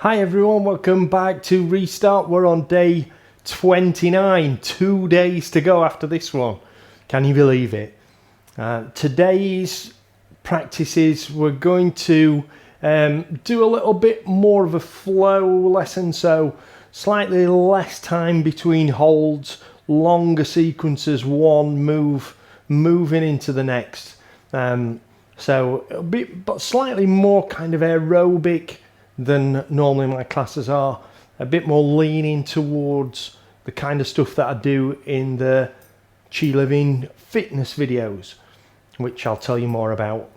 Hi everyone, welcome back to Restart. We're on day 29, 2 days to go after this one. Can you believe it? Today's practices, we're going to do a little bit more of a flow lesson, so slightly less time between holds, longer sequences, moving into the next. So a bit, but slightly more kind of aerobic than normally my classes are, a bit more leaning towards the kind of stuff that I do in the Chi Living fitness videos, which I'll tell you more about,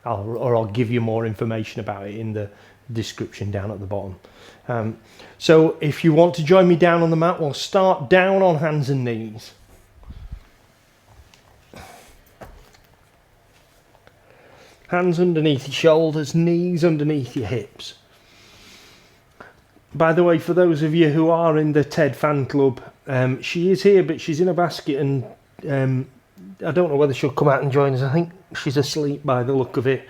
or I'll give you more information about it in the description down at the bottom. So if you want to join me down on the mat, we'll start down on hands and knees. Hands underneath your shoulders, knees underneath your hips. By the way, for those of you who are in the TED fan club, she is here, but she's in a basket, and I don't know whether she'll come out and join us. I think she's asleep by the look of it,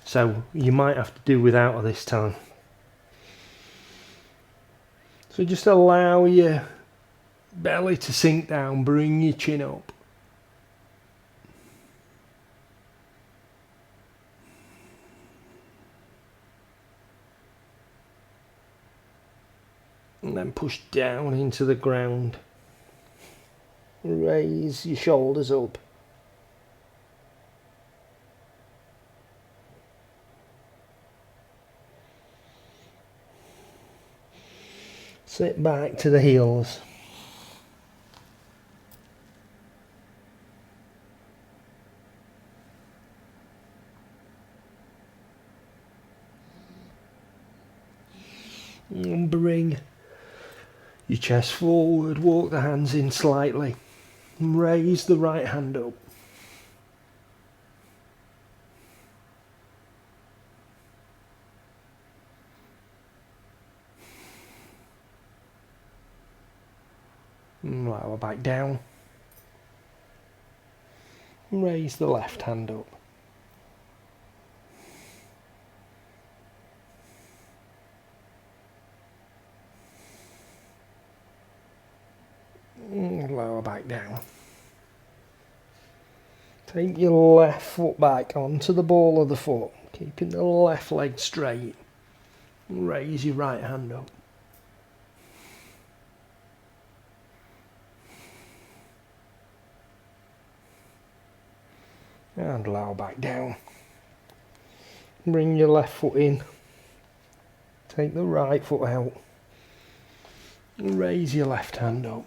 so you might have to do without her this time. So just allow your belly to sink down, bring your chin up. And then push down into the ground. Raise your shoulders up. Sit back to the heels. And bring your chest forward, walk the hands in slightly, and raise the right hand up. And lower back down. And raise the left hand up. And lower back down. Take your left foot back onto the ball of the foot, keeping the left leg straight. And raise your right hand up. And lower back down. Bring your left foot in. Take the right foot out. And raise your left hand up.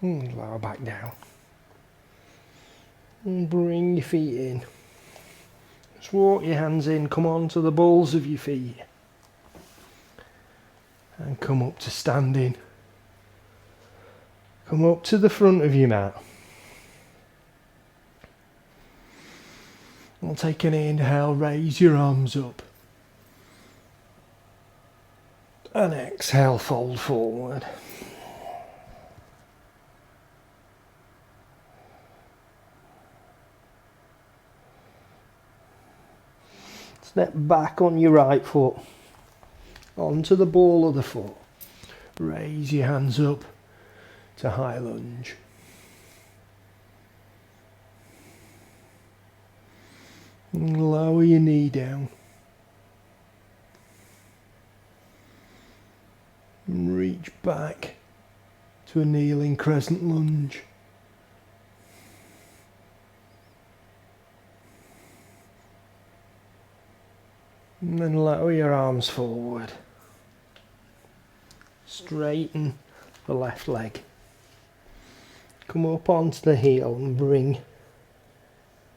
And lower back down. And bring your feet in. Just walk your hands in, come on to the balls of your feet. And come up to standing. Come up to the front of your mat. We'll take an inhale, raise your arms up. And exhale, fold forward. Step back on your right foot, onto the ball of the foot. Raise your hands up to high lunge. And lower your knee down. And reach back to a kneeling crescent lunge. And then lower your arms forward. Straighten the left leg. Come up onto the heel and bring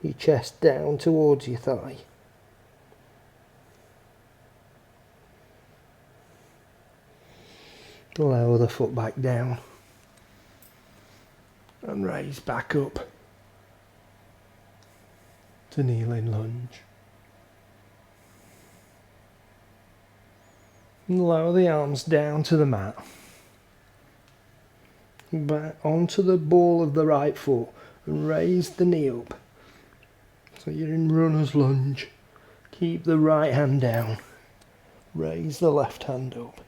your chest down towards your thigh. Lower the foot back down. And raise back up to kneeling lunge. And lower the arms down to the mat. Back onto the ball of the right foot and raise the knee up. So you're in runner's lunge. Keep the right hand down. Raise the left hand up.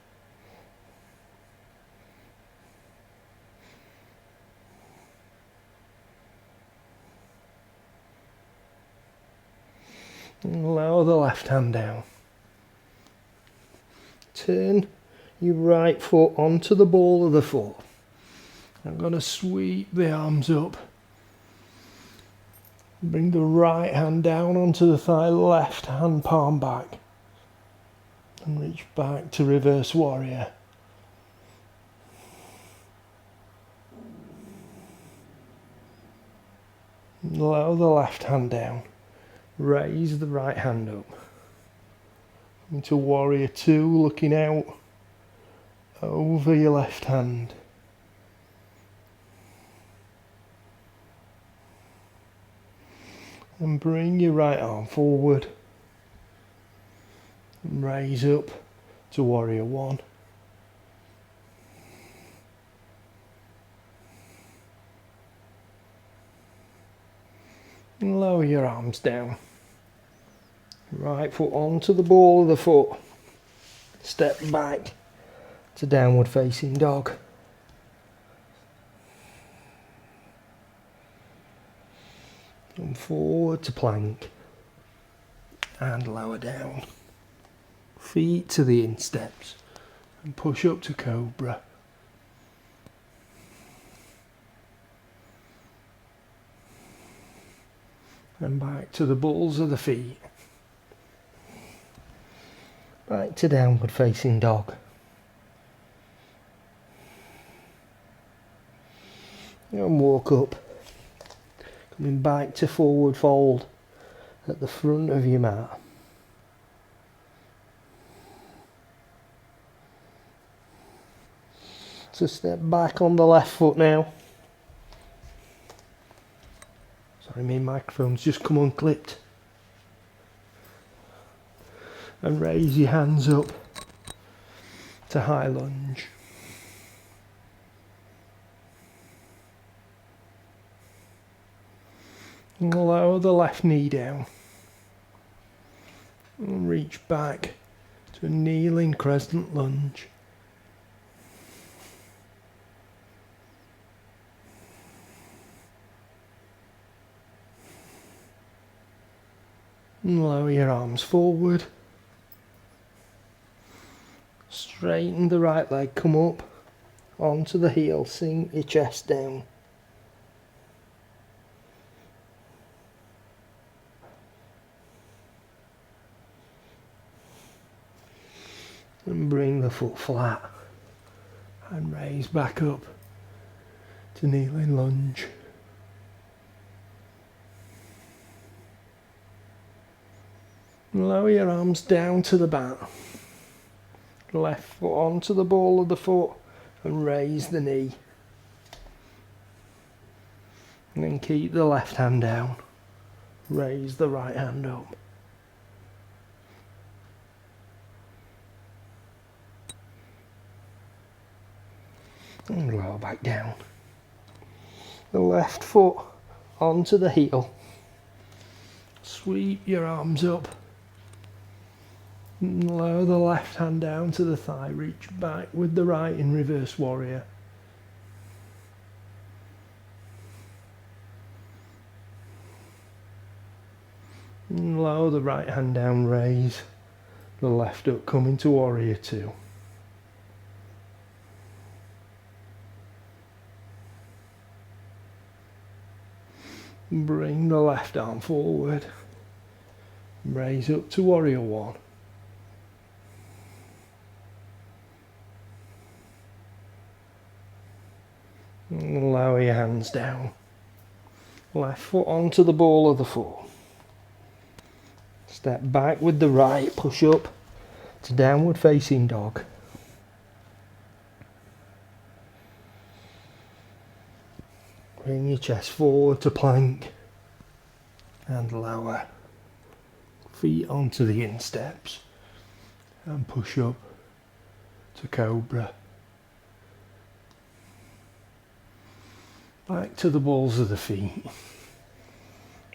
And lower the left hand down. Turn your right foot onto the ball of the foot. I'm going to sweep the arms up. Bring the right hand down onto the thigh, left hand palm back. And reach back to reverse warrior. Lower the left hand down. Raise the right hand up. Into warrior two, looking out over your left hand. And bring your right arm forward. And raise up to warrior one. And lower your arms down. Right foot onto the ball of the foot. Step back to downward facing dog. And forward to plank. And lower down. Feet to the insteps. And push up to cobra. And back to the balls of the feet. Back to downward facing dog. And walk up. Coming back to forward fold at the front of your mat. So step back on the left foot now. Sorry, my microphone's just come unclipped. And raise your hands up to high lunge. And lower the left knee down. And reach back to a kneeling crescent lunge. And lower your arms forward. Straighten the right leg, come up onto the heel, sink your chest down. And bring the foot flat and raise back up to kneeling lunge. And lower your arms down to the mat. Left foot onto the ball of the foot and raise the knee. And then keep the left hand down. Raise the right hand up. And lower back down. The left foot onto the heel. Sweep your arms up. And lower the left hand down to the thigh, reach back with the right in reverse warrior. And lower the right hand down, raise the left up, come into warrior two. Bring the left arm forward, raise up to warrior one. And lower your hands down. Left foot onto the ball of the foot. Step back with the right, push up to downward facing dog. Bring your chest forward to plank and lower. Feet onto the insteps and push up to cobra. Back to the balls of the feet.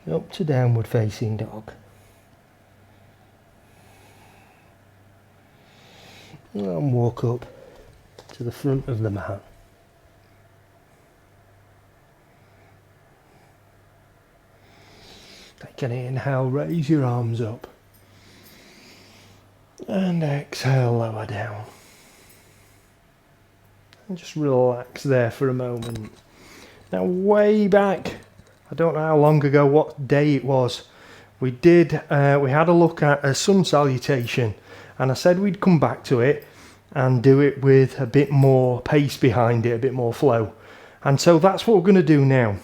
Up to downward facing dog. And walk up to the front of the mat. Take an inhale, raise your arms up. And exhale, lower down. And just relax there for a moment. Now way back, I don't know how long ago, what day it was, we had a look at a sun salutation, and I said we'd come back to it and do it with a bit more pace behind it, a bit more flow. And so that's what we're going to do now.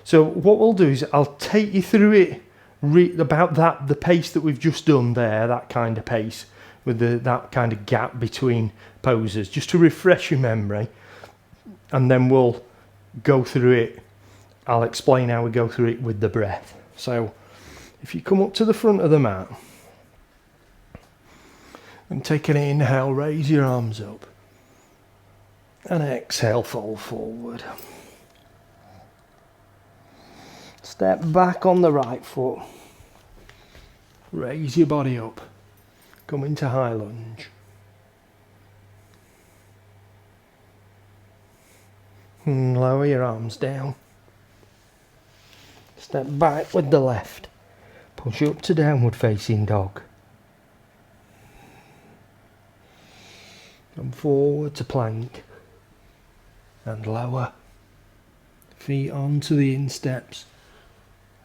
So what we'll do is I'll take you through it about the pace that we've just done there, that kind of pace, with that kind of gap between poses, just to refresh your memory, and then we'll go through it. I'll explain how we go through it with the breath. So if you come up to the front of the mat and take an inhale, raise your arms up, and exhale, fold forward. Step back on the right foot, raise your body up, come into high lunge. And lower your arms down. Step back with the left, push up to downward facing dog. Come forward to plank and lower. Feet onto the insteps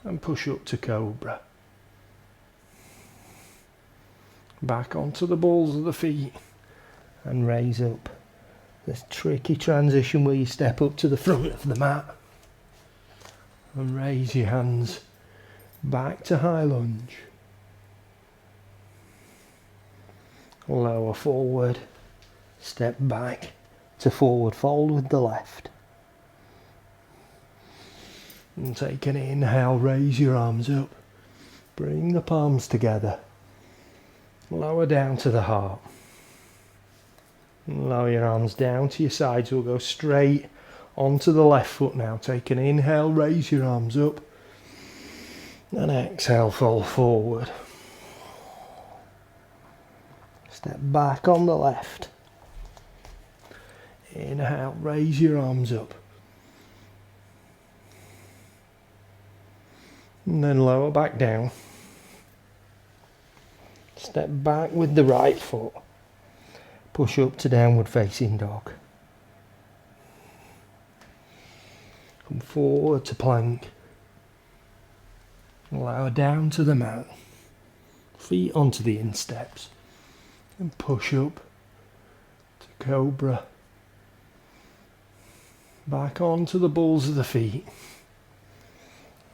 and push up to cobra. Back onto the balls of the feet and raise up. This tricky transition where you step up to the front of the mat and raise your hands back to high lunge. Lower forward, step back to forward fold with the left. And take an inhale, raise your arms up, bring the palms together, lower down to the heart. Lower your arms down to your sides. We'll go straight onto the left foot now. Take an inhale, raise your arms up, and exhale, fold forward. Step back on the left. Inhale, raise your arms up, and then lower back down. Step back with the right foot. Push up to downward facing dog. Come forward to plank. Lower down to the mat. Feet onto the insteps. And push up to cobra. Back onto the balls of the feet.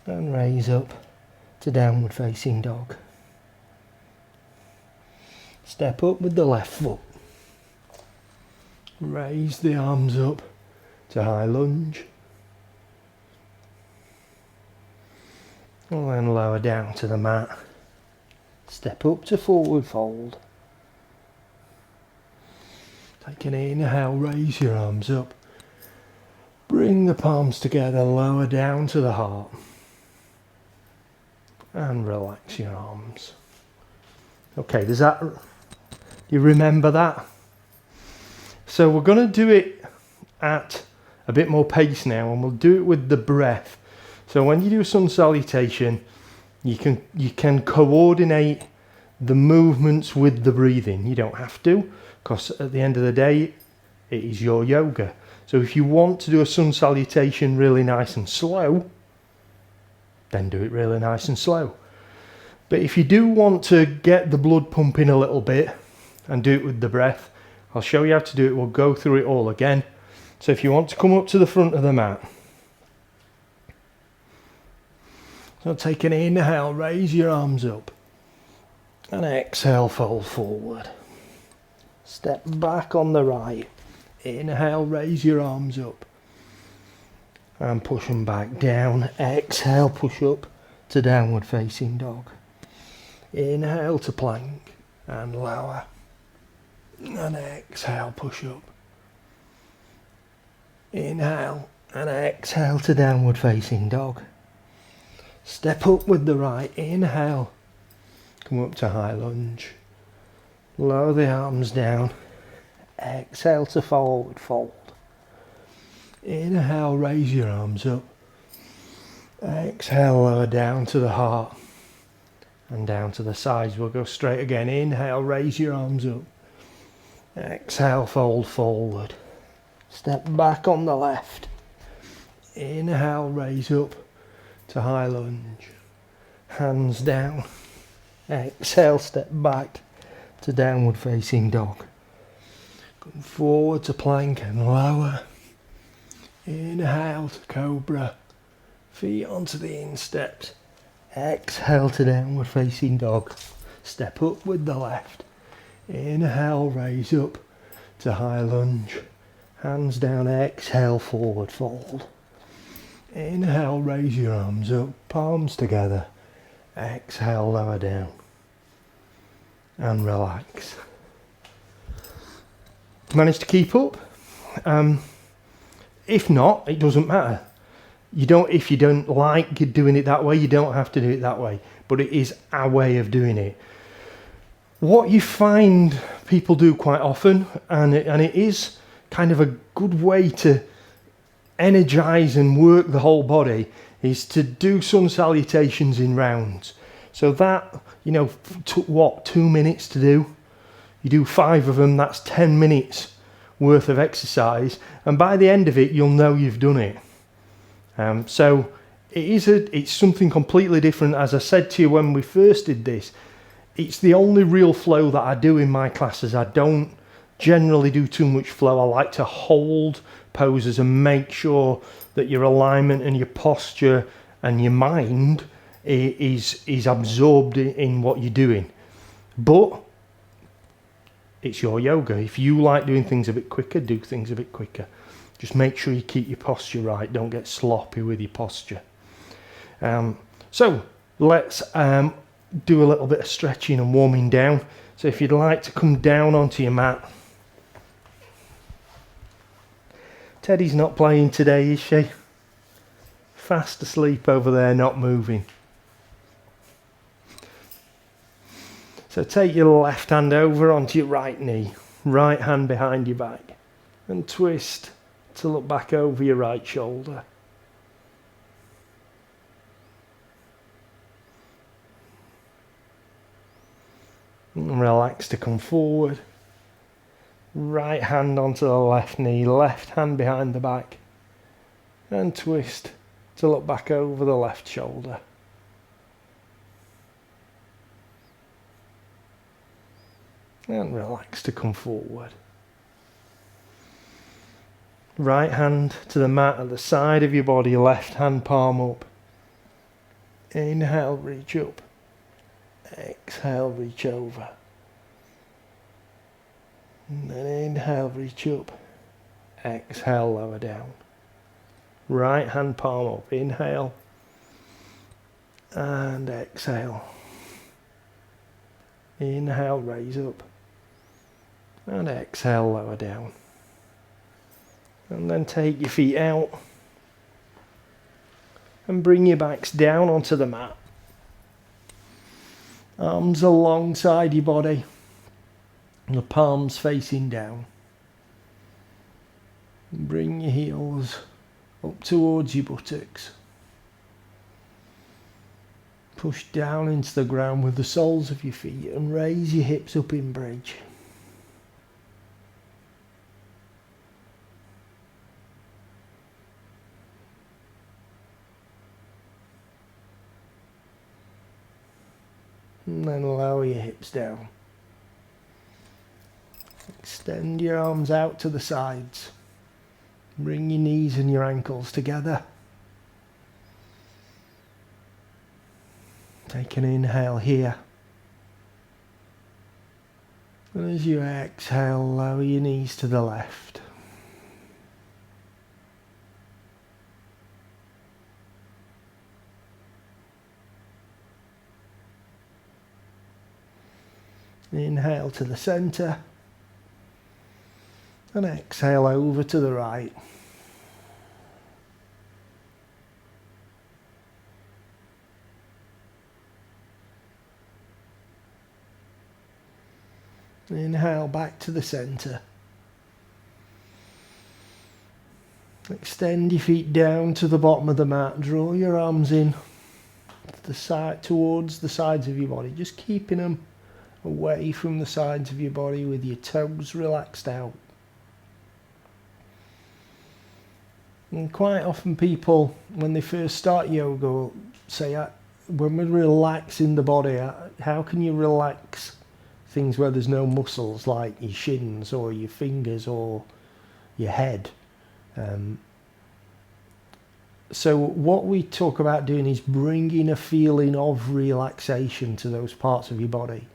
And raise up to downward facing dog. Step up with the left foot. Raise the arms up to high lunge. And then lower down to the mat. Step up to forward fold. Take an inhale, raise your arms up. Bring the palms together, lower down to the heart. And relax your arms. Okay, do you remember that? So we're going to do it at a bit more pace now, and we'll do it with the breath. So when you do a sun salutation, you can coordinate the movements with the breathing. You don't have to, because at the end of the day, it is your yoga. So if you want to do a sun salutation really nice and slow, then do it really nice and slow. But if you do want to get the blood pumping a little bit and do it with the breath, I'll show you how to do it. We'll go through it all again. So if you want to come up to the front of the mat. So take an inhale, raise your arms up. And exhale, fold forward. Step back on the right. Inhale, raise your arms up. And push them back down. Exhale, push up to downward facing dog. Inhale to plank and lower. And exhale, push up. Inhale And exhale to downward facing dog. Step up with the right, inhale, come up to high lunge. Lower the arms down, exhale to forward fold. Inhale, raise your arms up. Exhale, lower down to the heart and down to the sides. We'll go straight again. Inhale, raise your arms up. Exhale, fold forward. Step back on the left. Inhale, raise up to high lunge. Hands down. Exhale, step back to downward facing dog. Come forward to plank and lower. Inhale to cobra. Feet onto the insteps. Exhale to downward facing dog. Step up with the left. Inhale, raise up to high lunge. Hands down, exhale, forward fold. Inhale, raise your arms up, palms together. Exhale, lower down. And relax. Managed to keep up? If not, it doesn't matter. If you don't like doing it that way, you don't have to do it that way. But it is our way of doing it. What you find people do quite often, and it is kind of a good way to energize and work the whole body, is to do sun salutations in rounds. So that, took 2 minutes to do? You do 5 of them, that's 10 minutes worth of exercise. And by the end of it, you'll know you've done it. So it's something completely different. As I said to you when we first did this, it's the only real flow that I do in my classes. I don't generally do too much flow. I like to hold poses and make sure that your alignment and your posture and your mind is absorbed in what you're doing. But it's your yoga. If you like doing things a bit quicker, do things a bit quicker. Just make sure you keep your posture right. Don't get sloppy with your posture. So let's do a little bit of stretching and warming down. So if you'd like to come down onto your mat. Teddy's not playing today, is she? Fast asleep over there, not moving. So take your left hand over onto your right knee. Right hand behind your back. And twist to look back over your right shoulder. And relax to come forward. Right hand onto the left knee, left hand behind the back. And twist to look back over the left shoulder. And relax to come forward. Right hand to the mat at the side of your body, left hand palm up. Inhale, reach up. Exhale, reach over. And then inhale, reach up. Exhale, lower down. Right hand palm up. Inhale. And exhale. Inhale, raise up. And exhale, lower down. And then take your feet out. And bring your backs down onto the mat. Arms alongside your body. And the palms facing down. Bring your heels up towards your buttocks. Push down into the ground with the soles of your feet and raise your hips up in bridge. And then lower your hips down. Extend your arms out to the sides. Bring your knees and your ankles together. Take an inhale here. And as you exhale, lower your knees to the left. Inhale to the center. And exhale over to the right. Inhale back to the centre. Extend your feet down to the bottom of the mat. Draw your arms in to the side, towards the sides of your body. Just keeping them away from the sides of your body with your toes relaxed out. And quite often people, when they first start yoga, say, when we're relaxing the body, how can you relax things where there's no muscles, like your shins or your fingers or your head? So what we talk about doing is bringing a feeling of relaxation to those parts of your body.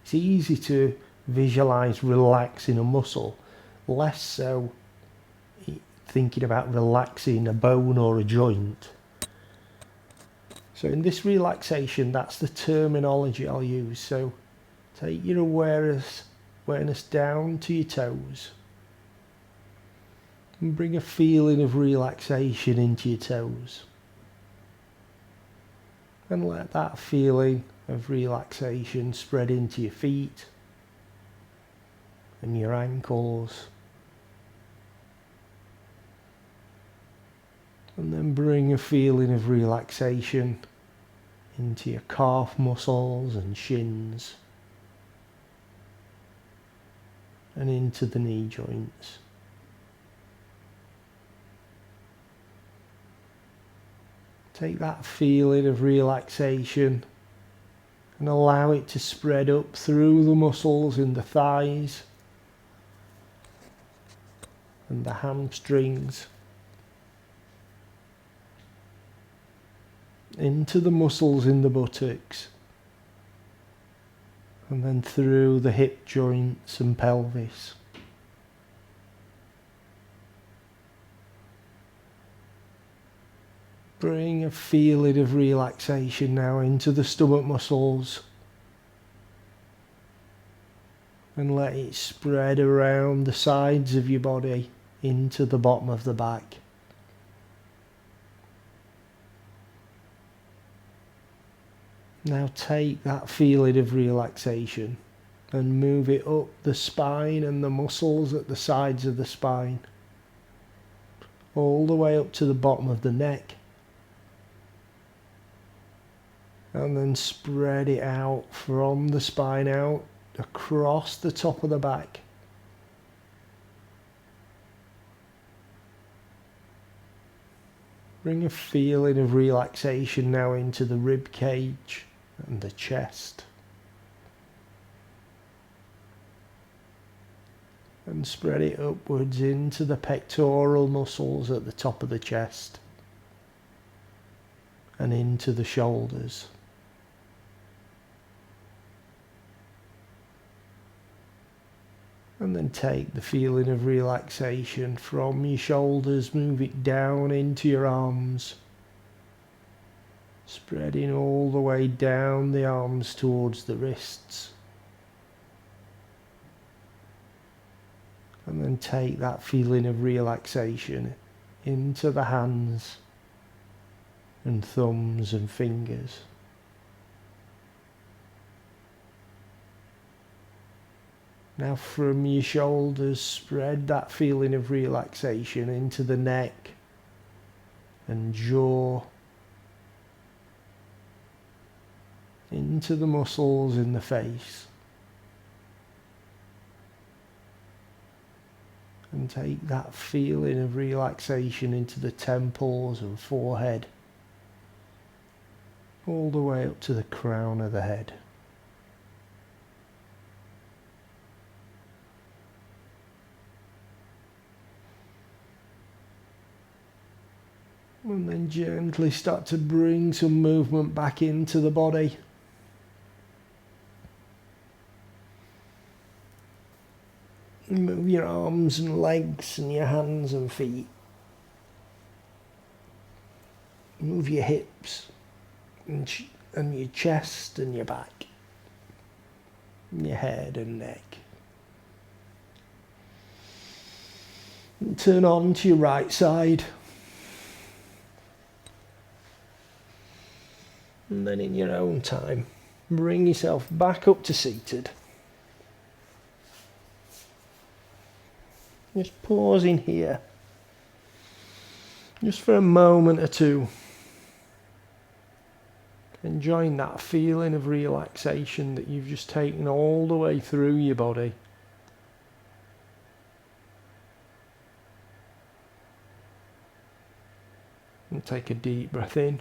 It's easy to visualize relaxing a muscle, less so thinking about relaxing a bone or a joint. So in this relaxation, that's the terminology I'll use. So take your awareness down to your toes. And bring a feeling of relaxation into your toes. And let that feeling of relaxation spread into your feet and your ankles. And then bring a feeling of relaxation into your calf muscles and shins and into the knee joints. Take that feeling of relaxation and allow it to spread up through the muscles in the thighs and the hamstrings, into the muscles in the buttocks, and then through the hip joints and pelvis. Bring a feeling of relaxation now into the stomach muscles and let it spread around the sides of your body into the bottom of the back. Now take that feeling of relaxation and move it up the spine and the muscles at the sides of the spine, all the way up to the bottom of the neck. And then spread it out from the spine out across the top of the back. Bring a feeling of relaxation now into the rib cage and the chest. And spread it upwards into the pectoral muscles at the top of the chest and into the shoulders. And then take the feeling of relaxation from your shoulders, move it down into your arms, spreading all the way down the arms towards the wrists. And then take that feeling of relaxation into the hands and thumbs and fingers. Now from your shoulders, spread that feeling of relaxation into the neck and jaw, into the muscles in the face. And take that feeling of relaxation into the temples and forehead, all the way up to the crown of the head. And then gently start to bring some movement back into the body. Move your arms and legs and your hands and feet. Move your hips and your chest and your back. And your head and neck. And turn on to your right side. And then in your own time, bring yourself back up to seated. Just pausing here. Just for a moment or two. Enjoying that feeling of relaxation that you've just taken all the way through your body. And take a deep breath in.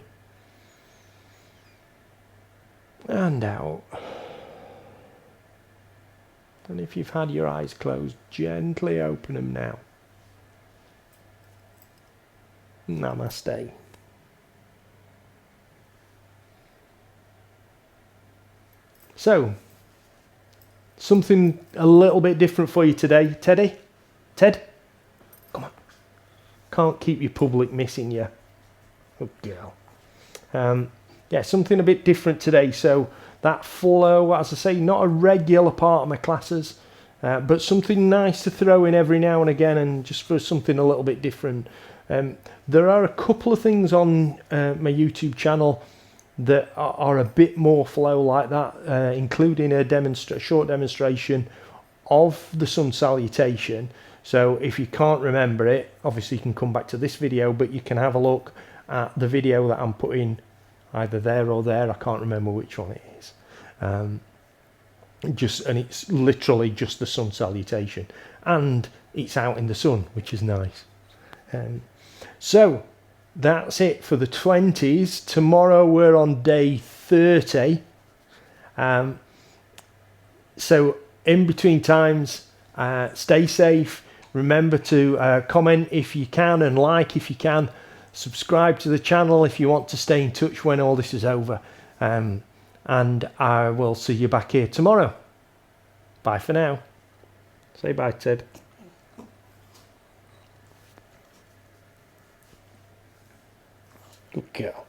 And out. And if you've had your eyes closed, gently open them now. Namaste. So, something a little bit different for you today. Ted? Come on. Can't keep your public missing you. Oh, girl. Yeah, something a bit different today. So, that flow, as I say, not a regular part of my classes, but something nice to throw in every now and again, and just for something a little bit different. There are a couple of things on my YouTube channel that are a bit more flow like that, including a short demonstration of the Sun Salutation. So if you can't remember it, obviously you can come back to this video, but you can have a look at the video that I'm putting either there or there. I can't remember which one it is. And it's literally just the Sun Salutation, and it's out in the sun, which is nice. So that's it for the 20s. Tomorrow we're on day 30. So in between times, stay safe. Remember to comment if you can, and like if you can. Subscribe to the channel if you want to stay in touch when all this is over. And I will see you back here tomorrow. Bye for now. Say bye, Ted. Good girl.